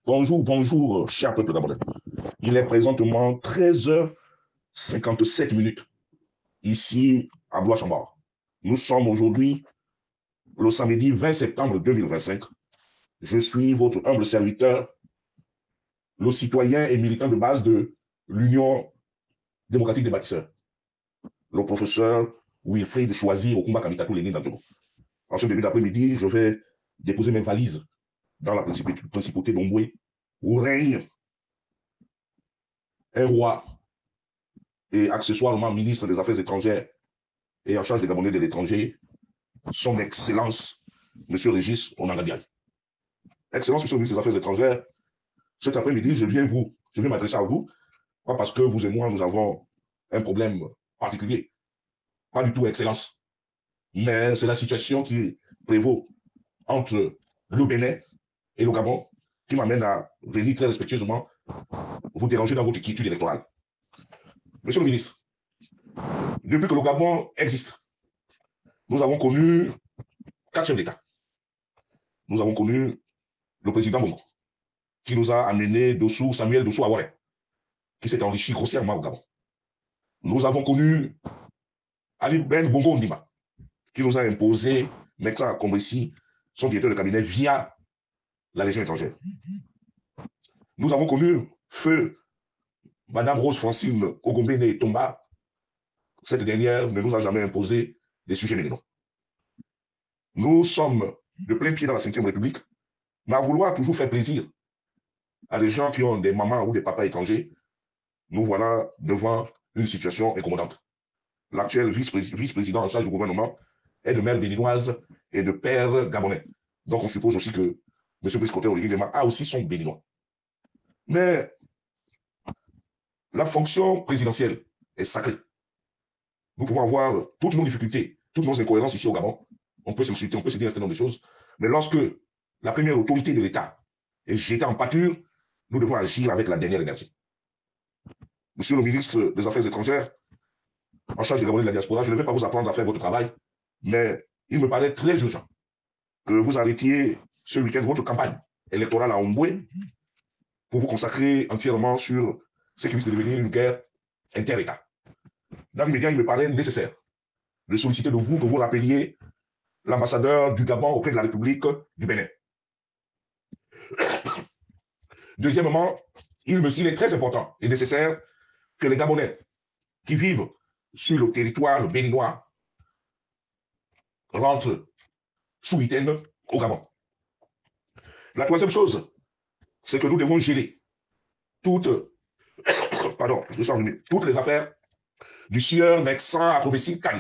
Bonjour, bonjour, cher peuple gabonais. Il est présentement 13h57 ici à Blois-Chambord. Nous sommes aujourd'hui le samedi 20 septembre 2025. Je suis votre humble serviteur, le citoyen et militant de base de l'Union démocratique des bâtisseurs, le professeur Wilfried Choisy Okumba Kamitatou Lénine Nadjogo. En ce début d'après-midi, je vais déposer mes valises dans la principauté d'Omboué, où règne un roi et accessoirement ministre des Affaires étrangères et en charge des Gabonais de l'étranger, son Excellence, M. Régis Onangadiaï. Excellence, M. le ministre des Affaires étrangères, cet après-midi, je viens m'adresser à vous, pas parce que vous et moi, nous avons un problème particulier, pas du tout, Excellence, mais c'est la situation qui prévaut entre le Bénin et le Gabon qui m'amène à venir très respectueusement vous déranger dans votre quiétude électorale. Monsieur le ministre, depuis que le Gabon existe, nous avons connu 4 chefs d'État. Nous avons connu le président Bongo, qui nous a amené Samuel Dossou Aware, qui s'est enrichi grossièrement au Gabon. Nous avons connu Ali Ben Bongo Ndima, qui nous a imposé Mexa Kombressi, son directeur de cabinet, via la Légion étrangère. Nous avons connu Feu Madame Rose Francine Ogombene Tomba. Cette dernière ne nous a jamais imposé des sujets médicaux. Nous sommes de plein pied dans la Ve République, mais à vouloir toujours faire plaisir à des gens qui ont des mamans ou des papas étrangers, nous voilà devant une situation incommodante. L'actuel vice-président en charge du gouvernement est de mère béninoise et de père gabonais. Donc on suppose aussi que M. Brice-Côté Olivier Dema a aussi son béninois. Mais la fonction présidentielle est sacrée. Nous pouvons avoir toutes nos difficultés, toutes nos incohérences ici au Gabon. On peut s'insulter, on peut se dire un certain nombre de choses. Mais lorsque la première autorité de l'État est jetée en pâture, nous devons agir avec la dernière énergie. Monsieur le ministre des Affaires étrangères, en charge des Gabonais de la diaspora, je ne vais pas vous apprendre à faire votre travail, mais il me paraît très urgent que vous arrêtiez ce week-end votre campagne électorale à Omboué pour vous consacrer entièrement sur ce qui risque de devenir une guerre inter-État. Dans l'immédiat, il me paraît nécessaire de solliciter de vous que vous rappeliez l'ambassadeur du Gabon auprès de la République du Bénin. Deuxièmement, il est très important et nécessaire que les Gabonais qui vivent sur le territoire béninois rentrent sous week-end au Gabon. La troisième chose, c'est que nous devons gérer toutes les affaires du sieur Mexan Akrobessi Kali,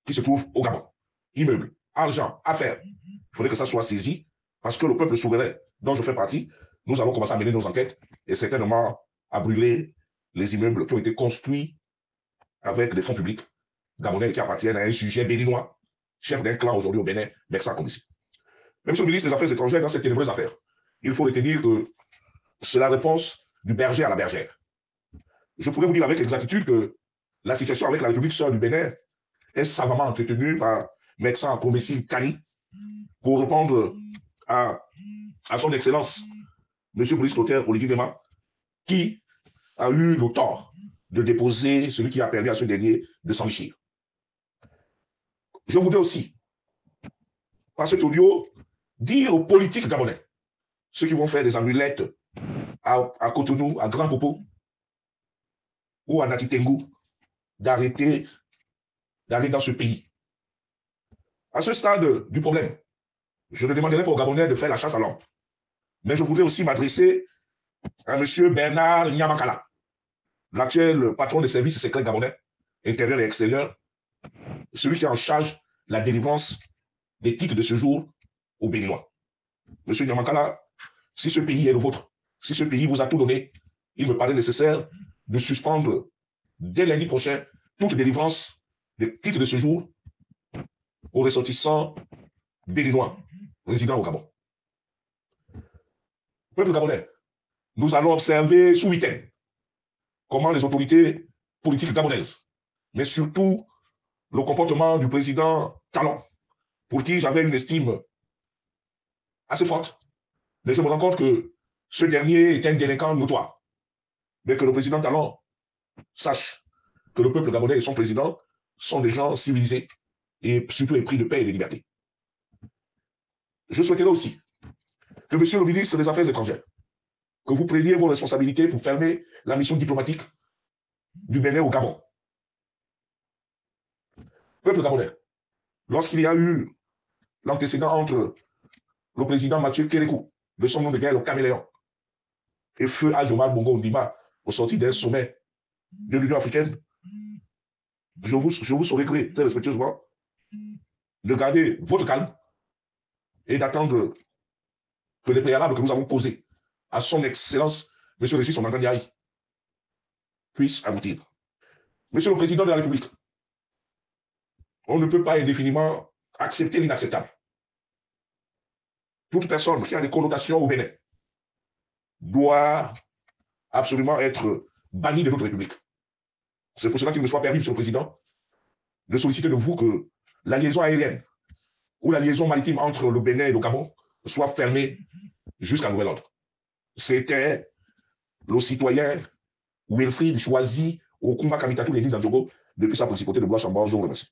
qui se trouve au Gabon. Immeubles, argent, affaires. Il faudrait que ça soit saisi, parce que le peuple souverain dont je fais partie, nous allons commencer à mener nos enquêtes et certainement à brûler les immeubles qui ont été construits avec des fonds publics gabonais qui appartiennent à un sujet béninois, chef d'un clan aujourd'hui au Bénin, Mexan Akrobessi. Mais monsieur le ministre des Affaires étrangères, dans cette ténébreuse affaire, il faut retenir que c'est la réponse du berger à la bergère. Je pourrais vous dire avec exactitude que la situation avec la République sœur du Bénin est savamment entretenue par Mexan Akrobessi Kani pour répondre à son excellence, M. Brice-Côté Olivier Dema, qui a eu le tort de déposer celui qui a permis à ce dernier de s'enrichir. Je voudrais aussi, par cet audio, dire aux politiques gabonais, ceux qui vont faire des amulettes à Cotonou, à Grand Popo ou à Natitengu, d'arrêter d'aller dans ce pays. À ce stade du problème, je ne demanderai pas aux Gabonais de faire la chasse à l'homme. Mais je voudrais aussi m'adresser à M. Bernard Nyamakala, l'actuel patron des services secrets gabonais, intérieurs et extérieurs, celui qui est en charge de la délivrance des titres de séjour aux Béninois. M. Nyamakala, si ce pays est le vôtre, si ce pays vous a tout donné, il me paraît nécessaire de suspendre dès lundi prochain toute délivrance des titres de séjour aux ressortissants béninois résidant au Gabon. Peuple gabonais, nous allons observer sous week-end comment les autorités politiques gabonaises, mais surtout le comportement du président Talon, pour qui j'avais une estime assez forte, mais je me rends compte que ce dernier est un délinquant notoire. Mais que le président Talon sache que le peuple gabonais et son président sont des gens civilisés et surtout épris de paix et de liberté. Je souhaiterais aussi que monsieur le ministre des Affaires étrangères, que vous preniez vos responsabilités pour fermer la mission diplomatique du Bénin au Gabon. Peuple gabonais, lorsqu'il y a eu l'antécédent entre le président Mathieu Kérékou, de son nom de guerre, le caméléon, et feu Adjomar Bongo Ondima, au sortir d'un sommet de l'Union africaine, je vous souhaiterais très respectueusement de garder votre calme et d'attendre que les préalables que nous avons posés à son Excellence, M. Régis Onangandiaï, puissent aboutir. Monsieur le Président de la République, on ne peut pas indéfiniment accepter l'inacceptable. Toute personne qui a des connotations au Bénin doit absolument être bannie de notre République. C'est pour cela qu'il me soit permis, Monsieur le Président, de solliciter de vous que la liaison aérienne ou la liaison maritime entre le Bénin et le Gabon soit fermée jusqu'à nouvel ordre. C'était le citoyen Wilfried choisi au Kumba Kamitatou Lénine Danjogo depuis sa principauté de Bois-Chambord. Je vous remercie.